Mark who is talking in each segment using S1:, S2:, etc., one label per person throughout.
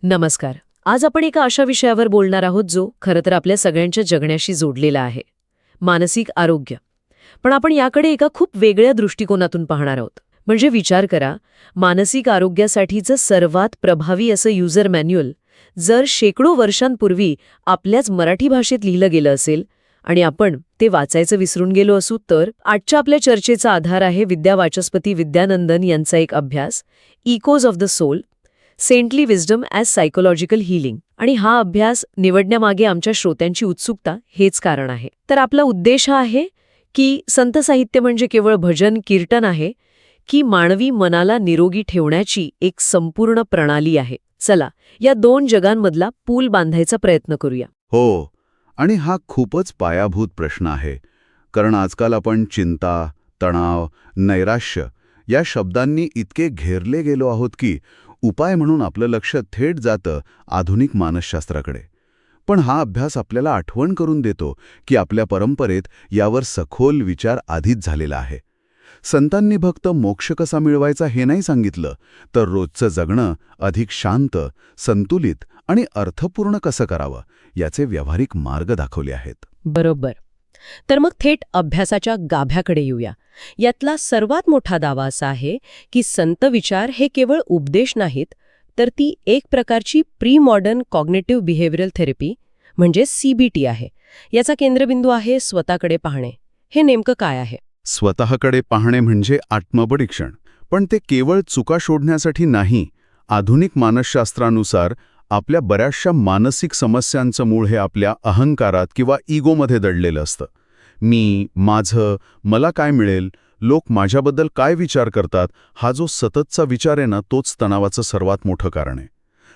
S1: नमस्कार. आज आपण एका अशा विषयावर बोलणार आहोत जो खरं तर आपल्या सगळ्यांच्या जगण्याशी जोडलेला आहे, मानसिक आरोग्य. पण आपण याकडे एका खूप वेगळ्या दृष्टिकोनातून पाहणार आहोत. म्हणजे विचार करा, मानसिक आरोग्यासाठीचं सर्वात प्रभावी असं युजर मॅन्युअल जर शेकडो वर्षांपूर्वी आपल्याच मराठी भाषेत लिहिलं गेलं असेल आणि आपण ते वाचायचं विसरून गेलो असू, तर आजच्या आपल्या चर्चेचा आधार आहे विद्या वाचस्पती विद्यानंदन यांचा एक अभ्यास, echoes of the soul, saintly wisdom as psychological healing. आणि हा अभ्यास निवडण्यामागे आमच्या श्रोत्यांची उत्सुकता हेच कारण आहे. तर आपला उद्देश हा आहे की संत साहित्य म्हणजे केवळ भजन कीर्तन आहे की मानवी मनाला निरोगी ठेवण्याची एक संपूर्ण प्रणाली आहे. चला या दोन जगांमधला पूल बांधायचा प्रयत्न करूया.
S2: हो, आणि हा खूपच पायाभूत प्रश्न आहे. कारण आजकाल आपण चिंता, तणाव, नैराश्य या शब्दांनी इतके घेरले गेलो आहोत की उपाय म्हणून आपलं लक्ष थेट जातं आधुनिक मानसशास्त्राकडे. पण हा अभ्यास आपल्याला आठवण करून देतो की आपल्या परंपरेत यावर सखोल विचार आधीच झालेला आहे. संतांनी फक्त मोक्ष कसा मिळवायचा हे नाही सांगितलं, तर रोजचं जगणं अधिक शांत, संतुलित आणि अर्थपूर्ण कसं करावं याचे व्यावहारिक मार्ग दाखवले आहेत.
S1: बरोबर. तर मग थेट अभ्यासाच्या गाभ्याकडे येऊया. यातला सर्वात मोठा दावा असा आहे की संत विचार हे केवळ उपदेश नाहीत, तर ती एक प्रकारची pre modern cognitive behavioural therapy म्हणजे CBT आहे. याचा केंद्रबिंदू आहे स्वतःकडे पाहणे. हे नेमकं काय आहे?
S2: स्वतःकडे पाहणे म्हणजे आत्मपरीक्षण. पण ते केवळ चुका शोधण्यासाठी नाही. आधुनिक मानसशास्त्रानुसार आपल्या बऱ्याचशा मानसिक समस्यांचं मूळ हे आपल्या अहंकारात किंवा इगोमध्ये दडलेलं असतं. मी, माझं, मला काय मिळेल, लोक माझ्याबद्दल काय विचार करतात, हा जो सततचा विचार आहे ना, तोच तणावाचं सर्वात मोठं कारण आहे.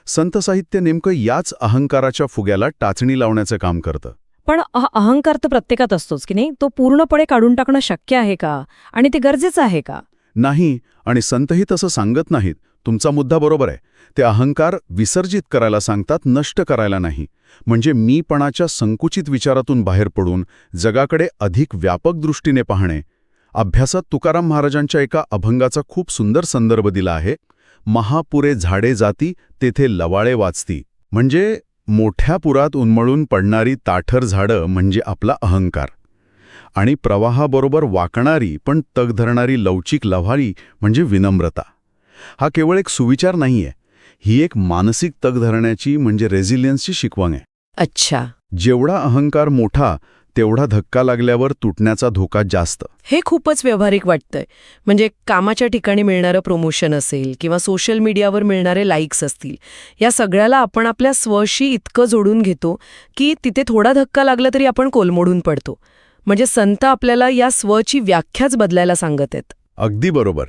S2: संत साहित्य नेमकं याच अहंकाराच्या फुग्याला टाचणी लावण्याचं काम करतं.
S3: पण अहंकार तर प्रत्येकात असतोच की नाही? तो पूर्णपणे काढून टाकणं शक्य आहे का? आणि ते गरजेचं आहे का?
S2: नाही, आणि संतही तसं सांगत नाहीत. तुमचा मुद्दा बरोबर आहे. ते अहंकार विसर्जित करायला सांगतात, नष्ट करायला नाही. म्हणजे मीपणाच्या संकुचित विचारातून बाहेर पडून जगाकडे अधिक व्यापक दृष्टीने पाहणे. अभ्यासात तुकाराम महाराजांच्या एका अभंगाचा खूप सुंदर संदर्भ दिला आहे. महापुरे झाडे जाती तेथे लवाळे वाचती. म्हणजे मोठ्या पुरात उन्मळून पडणारी ताठर झाडं म्हणजे आपला अहंकार, आणि प्रवाहाबरोबर वाकणारी पण तग धरणारी लवचिक लव्हाळी म्हणजे विनम्रता. हा केवळ एक सुविचार नाहीये, ही एक मानसिक तग धरण्याची म्हणजे रेझिलियन्सची शिकवण आहे.
S1: अच्छा.
S2: जेवढा अहंकार मोठा तेवढा धक्का लागल्यावर तुटण्याचा धोका जास्त.
S1: हे खूपच व्यावहारिक वाटतंय. म्हणजे कामाच्या ठिकाणी मिळणारं प्रमोशन असेल किंवा सोशल मीडियावर मिळणारे लाईक्स असतील, या सगळ्याला आपण आपल्या स्वशी इतकं जोडून घेतो की तिथे थोडा धक्का लागला तरी आपण कोलमडून पडतो. म्हणजे संत आपल्याला या स्वची व्याख्याच बदलायला सांगत आहेत.
S2: अगदी बरोबर.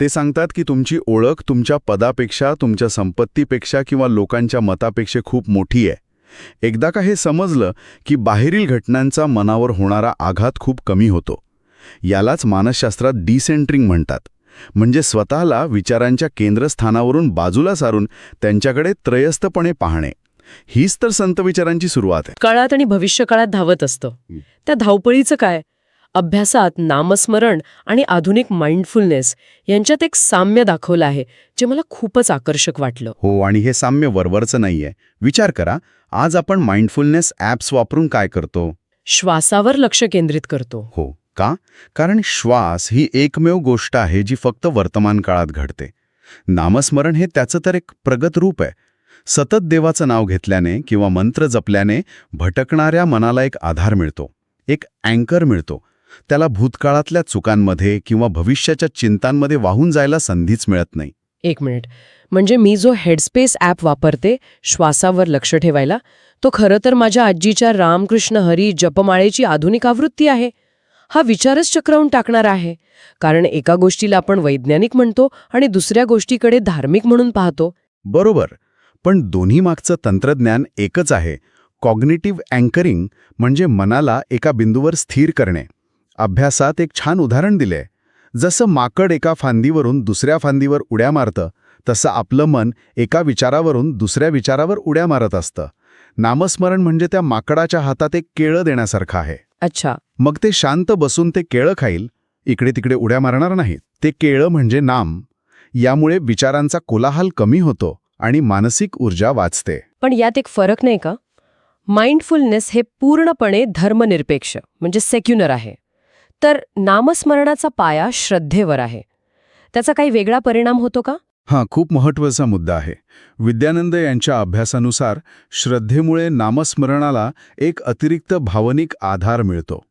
S2: ते सांगतात की तुमची ओळख तुमच्या पदापेक्षा, तुमच्या संपत्तीपेक्षा किंवा लोकांच्या मतापेक्षा खूप मोठी आहे. एकदा का हे समजलं की बाहेरील घटनांचा मनावर होणारा आघात खूप कमी होतो. यालाच मानसशास्त्रात डिसेंटरिंग म्हणतात. म्हणजे स्वतःला विचारांच्या केंद्रस्थानावरून बाजूला सारून त्यांच्याकडे त्रयस्थपणे पाहणे. हीच तर संत विचारांची सुरुवात आहे.
S1: काळात आणि भविष्यकाळात धावत असतं. त्या धावपळीचं काय? अभ्यासात नामस्मरण आणि आधुनिक माइंडफुलनेस यांच्यात एक साम्य दाखवलं आहे, जे मला खूपच आकर्षक वाटलं.
S2: हो, आणि हे साम्य वरवरचं नाहीये. विचार करा, आज आपण माइंडफुलनेस ॲप्स वापरून काय करतो?
S1: श्वासावर लक्ष केंद्रित करतो.
S2: हो. का? कारण श्वास ही एकमेव गोष्ट आहे जी फक्त वर्तमान काळात घडते. नामस्मरण हे त्याचं तर एक प्रगत रूप आहे. सतत देवाचं नाव घेतल्याने किंवा मंत्र जपल्याने भटकणाऱ्या मनाला एक आधार मिळतो, एक अँकर मिळतो. त्याला भूतकाळातल्या चुकांमध्ये किंवा भविष्याच्या चिंतांमध्ये वाहून जायला संधीच मिळत नाही.
S1: एक मिनिट. म्हणजे मी जो हेडस्पेस ॲप वापरते श्वासावर लक्ष ठेवायला, तो खरं तर माझ्या आजीच्या रामकृष्ण हरी जपमाळेची आधुनिक आवृत्ती आहे. हा विचारच चक्रावून टाकणार आहे. कारण एका गोष्टीला आपण वैज्ञानिक म्हणतो आणि दुसऱ्या गोष्टीकडे धार्मिक म्हणून पाहतो.
S2: बरोबर. पण दोन्ही मागचं तंत्रज्ञान एकच आहे. कॉग्निटिव्ह अँकरिंग म्हणजे मनाला एका बिंदूवर स्थिर करणे. अभ्यासात एक छान उदाहरण दिले. जसं माकड एका फांदीवरून दुसऱ्या फांदीवर उड्या मारतं, तसं आपलं मन एका विचारावरून दुसऱ्या विचारावर उड्या मारत असतं. नामस्मरण म्हणजे त्या माकडाच्या हातात एक केळं देण्यासारखं आहे.
S1: अच्छा.
S2: मग ते शांत बसून ते केळं खाईल, इकडे तिकडे उड्या मारणार नाहीत. ते केळं म्हणजे नाम. यामुळे विचारांचा कोलाहल कमी होतो आणि मानसिक ऊर्जा वाचते.
S3: पण यात एक फरक नाही का? माइंडफुलनेस हे पूर्णपणे धर्मनिरपेक्ष म्हणजे सेक्युलर आहे, तर नामस्मरणाचा पाया श्रद्धेवर आहे. त्याचा काही वेगळा परिणाम होतो का?
S2: हा खूप महत्त्वाचा मुद्दा आहे. विद्यानंद यांच्या अभ्यासानुसार श्रद्धेमुळे नामस्मरणाला एक अतिरिक्त भावनिक आधार मिळतो.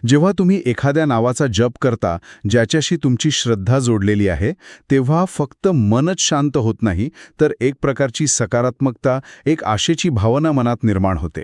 S2: जेव्हा तुम्ही एखाद्या नावाचा जप करता ज्याच्याशी तुमची श्रद्धा जोडलेली आहे, तेव्हा फक्त मनच शांत होत नाही, तर एक प्रकारची सकारात्मकता, एक आशेची भावना मनात निर्माण होते.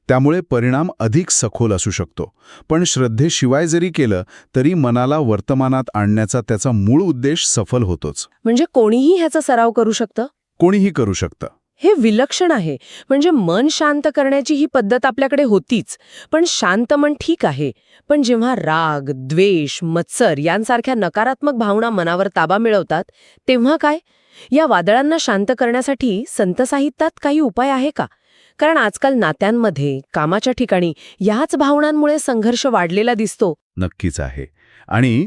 S2: त्यामुळे परिणाम अधिक सखोल असू शकतो. पण श्रद्धेशिवाय जरी केलं तरी मनाला वर्तमानात आणण्याचा त्याचा मूळ उद्देश सफल होतोच.
S3: म्हणजे कोणीही ह्याचा सराव करू शकतं?
S2: कोणीही करू शकतं.
S3: हे विलक्षण आहे. म्हणजे मन शांत करण्याची ही पद्धत आपल्याकडे होतीच, पण शांत मन ठीक आहे. पण जेव्हा राग, द्वेष, मत्सर यांसारख्या नकारात्मक भावना मनावर ताबा मिळवतात, तेव्हा काय? या वादळांना शांत करण्यासाठी संत साहित्यात काही उपाय आहे का? कारण आजकाल नात्यांमध्ये, कामाच्या ठिकाणी याच भावनांमुळे संघर्ष वाढलेला दिसतो.
S2: नक्कीच आहे. आणि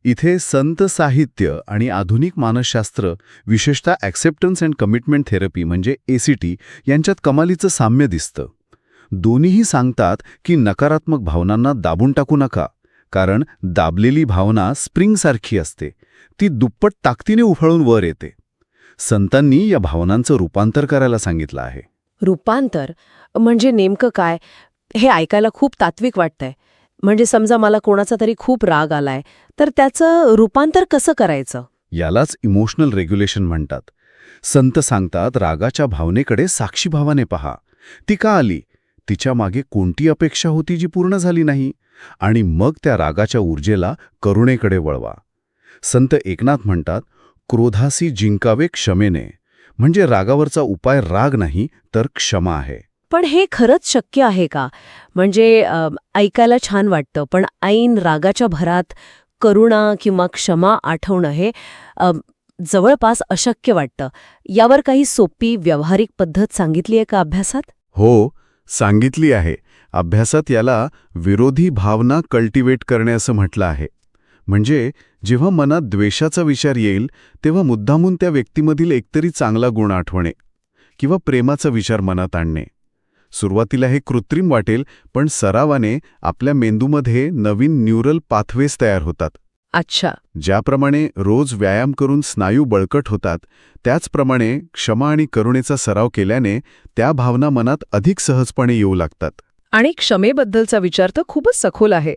S2: इथे संत साहित्य आणि आधुनिक मानसशास्त्र, विशेषतः ॲक्सेप्टन्स अँड कमिटमेंट थेरपी म्हणजे ACT, यांच्यात कमालीचं साम्य दिसतं. दोन्हीही सांगतात की नकारात्मक भावनांना दाबून टाकू नका, कारण दाबलेली भावना स्प्रिंगसारखी असते, ती दुप्पट ताकदीने उफाळून वर येते. संतांनी या भावनांचं रूपांतर करायला सांगितलं आहे.
S3: रूपांतर म्हणजे नेमकं काय? हे ऐकायला खूप तात्विक वाटतंय. म्हणजे समजा मला कोणाचा तरी खूप राग आलाय, तर त्याचं रूपांतर कसं करायचं?
S2: यालाच इमोशनल रेग्युलेशन म्हणतात. संत सांगतात, रागाच्या भावनेकडे साक्षीभावाने पहा. ती का आली? तिच्या मागे कोणती अपेक्षा होती जी पूर्ण झाली नाही? आणि मग त्या रागाच्या ऊर्जेला करुणेकडे वळवा. संत एकनाथ म्हणतात, क्रोधासी जिंकावे क्षमेने. म्हणजे रागावरचा उपाय राग नाही, तर क्षमा आहे.
S3: पण हे खरंच शक्य आहे का? म्हणजे ऐकायला छान वाटतं, पण ऐन रागाच्या भरात करुणा किंवा क्षमा आठवणं हे जवळपास अशक्य वाटतं. यावर काही सोपी व्यावहारिक पद्धत सांगितली आहे का अभ्यासात?
S2: हो, सांगितली आहे. अभ्यासात याला विरोधी भावना कल्टिवेट करणे असं म्हटलं आहे. म्हणजे जेव्हा मनात द्वेषाचा विचार येईल, तेव्हा मुद्दामून त्या व्यक्तीमधील एकतरी चांगला गुण आठवणे किंवा प्रेमाचा विचार मनात आणणे. सुरुवातीला हे कृत्रिम वाटेल, पण सरावाने आपल्या मेंदूमध्ये नवीन न्यूरल पाथवेज तयार होतात.
S3: अच्छा.
S2: ज्याप्रमाणे रोज व्यायाम करून स्नायू बळकट होतात, त्याचप्रमाणे क्षमा आणि करुणेचा सराव केल्याने त्या भावना मनात अधिक सहजपणे येऊ लागतात.
S3: आणि क्षमेबद्दलचा विचार तर खूपच सखोल आहे.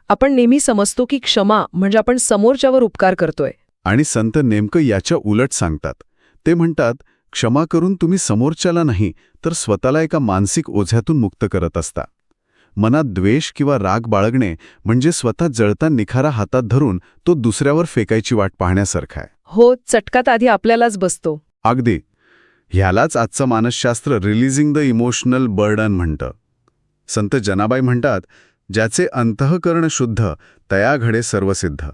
S3: आपण नेहमी समजतो की क्षमा म्हणजे आपण समोरच्यावर उपकार करतोय.
S2: आणि संत नेमकं याच्या उलट सांगतात. ते म्हणतात, क्षमा करून तुम्ही समोरच्याला नाही, तर स्वतःला एका मानसिक ओझ्यातून मुक्त करत असता. मनात द्वेष किंवा राग बाळगणे म्हणजे स्वतः जळता निखारा हातात धरून तो दुसऱ्यावर फेकायची वाट पाहण्यासारखा आहे.
S3: हो, चटकात आधी आपल्यालाच बसतो.
S2: अगदी. ह्यालाच आजचं मानसशास्त्र रिलीजिंग द इमोशनल बर्डन म्हणतं. संत जनाबाई म्हणतात, ज्याचे अंतःकरण शुद्ध तया घडे सर्वसिद्ध.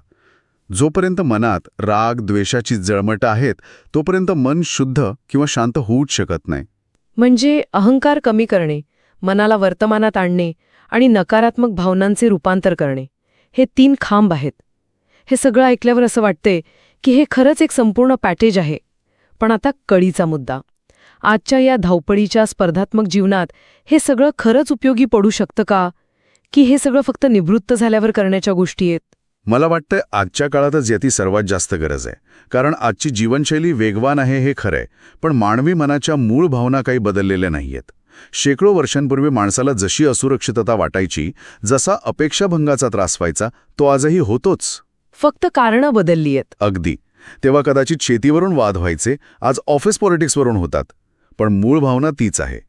S2: जोपर्यंत मनात राग, द्वेषाची जळमटं आहेत, तोपर्यंत मन शुद्ध किंवा शांत होऊच शकत नाही.
S3: म्हणजे अहंकार कमी करणे, मनाला वर्तमानात आणणे आणि नकारात्मक भावनांचे रूपांतर करणे, हे 3 खांब आहेत. हे सगळं ऐकल्यावर असं वाटते की हे खरंच एक संपूर्ण पॅकेज आहे. पण आता कळीचा मुद्दा. आजच्या या धावपळीच्या स्पर्धात्मक जीवनात हे सगळं खरंच उपयोगी पडू शकतं का? की हे सगळं फक्त निवृत्त झाल्यावर करण्याच्या गोष्टी आहेत?
S2: मला वाटतं आजच्या काळातच याची सर्वात जास्त गरज आहे. कारण आजची जीवनशैली वेगवान आहे हे खरंय, पण मानवी मनाच्या मूळ भावना काही बदललेल्या नाहीयेत. शेकडो वर्षांपूर्वी माणसाला जशी असुरक्षितता वाटायची, जसा अपेक्षाभंगाचा त्रास व्हायचा, तो आजही होतोच.
S3: फक्त कारणं बदलली आहेत.
S2: अगदी. तेव्हा कदाचित शेतीवरून वाद व्हायचे, आज ऑफिस पॉलिटिक्सवरून होतात. पण मूळ भावना तीच आहे.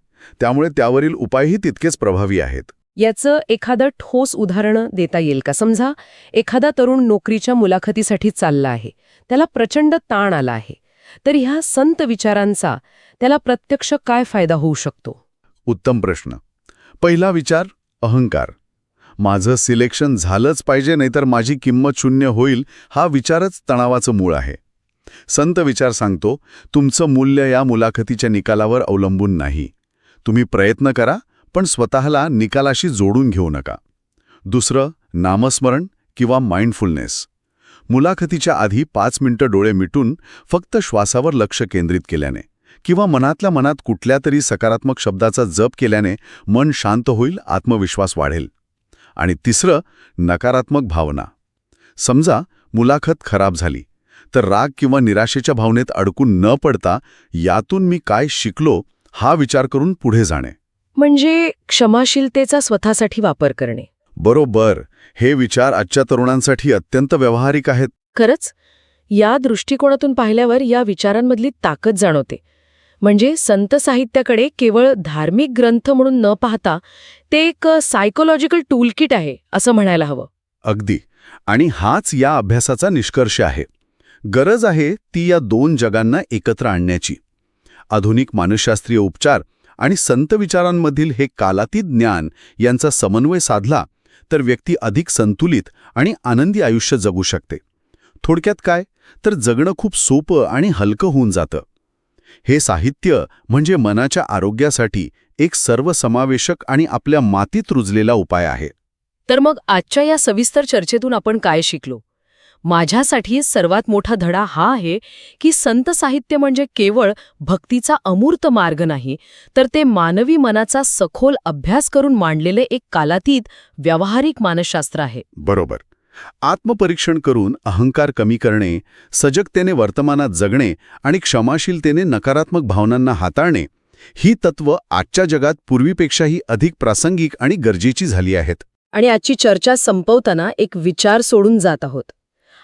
S2: त्यामुळे त्यावरील उपायही तितकेच प्रभावी आहेत.
S3: याचं एखादं ठोस उदाहरण देता येईल का? समजा एखादा तरुण नोकरीच्या मुलाखतीसाठी चालला आहे, त्याला प्रचंड ताण आला आहे, तर ह्या संत विचारांचा त्याला प्रत्यक्ष काय फायदा होऊ शकतो?
S2: उत्तम प्रश्न. पहिला विचार, अहंकार. माझं सिलेक्शन झालंच पाहिजे, नाहीतर माझी किंमत शून्य होईल, हा विचारच तणावाचं मूळ आहे. संत विचार सांगतो, तुमचं मूल्य या मुलाखतीच्या निकालावर अवलंबून नाही. तुम्ही प्रयत्न करा, पण स्वतःला निकालाशी जोडून घेऊ नका. दुसरं, नामस्मरण किंवा माइंडफुलनेस. मुलाखतीच्या आधी 5 मिनिटं डोळे मिटून फक्त श्वासावर लक्ष केंद्रित केल्याने किंवा मनातल्या मनात कुठल्या तरी सकारात्मक शब्दाचा जप केल्याने मन शांत होईल, आत्मविश्वास वाढेल. आणि तिसरं, नकारात्मक भावना. समजा मुलाखत खराब झाली, तर राग किंवा निराशेच्या भावनेत अडकून न पडता यातून मी काय शिकलो हा विचार करून पुढे जाणे.
S3: म्हणजे क्षमाशीलतेचा स्वतःसाठी वापर करणे.
S2: बरोबर. हे विचार आजच्या तरुणांसाठी अत्यंत व्यावहारिक आहेत.
S3: खरंच, या दृष्टिकोनातून पाहिल्यावर या विचारांमधली ताकद जाणवते. म्हणजे संत साहित्याकडे केवळ धार्मिक ग्रंथ म्हणून न पाहता ते एक सायकोलॉजिकल टूलकिट आहे असं म्हणायला हवं.
S2: अगदी. आणि हाच या अभ्यासाचा निष्कर्ष आहे. गरज आहे ती या दोन जगांना एकत्र आणण्याची. आधुनिक मानसशास्त्रीय उपचार आणि संत विचारांमधील हे कालातीत ज्ञान यांचा समन्वय साधला तर व्यक्ती अधिक संतुलित आणि आनंदी आयुष्य जगू शकते. थोडक्यात काय, तर जगणं खूप सोपं आणि हलकं होऊन जातं. हे साहित्य म्हणजे मनाच्या आरोग्यासाठी एक सर्वसमावेशक आणि आपल्या मातीत रुजलेला उपाय आहे.
S3: तर मग आजच्या या सविस्तर चर्चेतून आपण काय शिकलो? माझ्यासाठी सर्वात मोठा धडा हा आहे की संत साहित्य म्हणजे केवळ भक्तीचा अमूर्त मार्ग नाही, तर ते मानवी मनाचा सखोल अभ्यास करून मांडलेले एक कालातीत व्यावहारिक मानसशास्त्र आहे.
S2: बरोबर. आत्मपरीक्षण करून अहंकार कमी करणे, सजगतेने वर्तमानात जगणे आणि क्षमाशीलतेने नकारात्मक भावनांना हाताळणे, ही तत्त्व आजच्या जगात पूर्वीपेक्षाही अधिक प्रासंगिक आणि गरजेची झाली आहेत.
S3: आणि आजची चर्चा संपवताना एक विचार सोडून जात आहोत.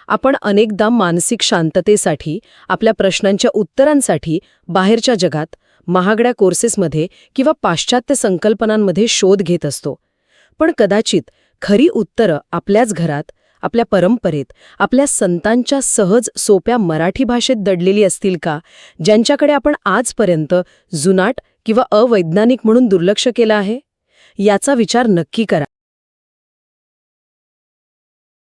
S3: आपण अनेकदा मानसिक शांततेसाठी, आपल्या प्रश्नांच्या उत्तरांसाठी बाहेरच्या जगात, महागड्या कोर्सेसमध्ये किंवा पाश्चात्य संकल्पनांमध्ये शोध घेत असतो. पण कदाचित खरी उत्तरं आपल्याच घरात, आपल्या परंपरेत, आपल्या संतांच्या सहज सोप्या मराठी भाषेत दडलेली असतील का, ज्यांच्याकडे आपण आजपर्यंत जुनाट किंवा अवैज्ञानिक म्हणून दुर्लक्ष केलं आहे? याचा विचार नक्की करा.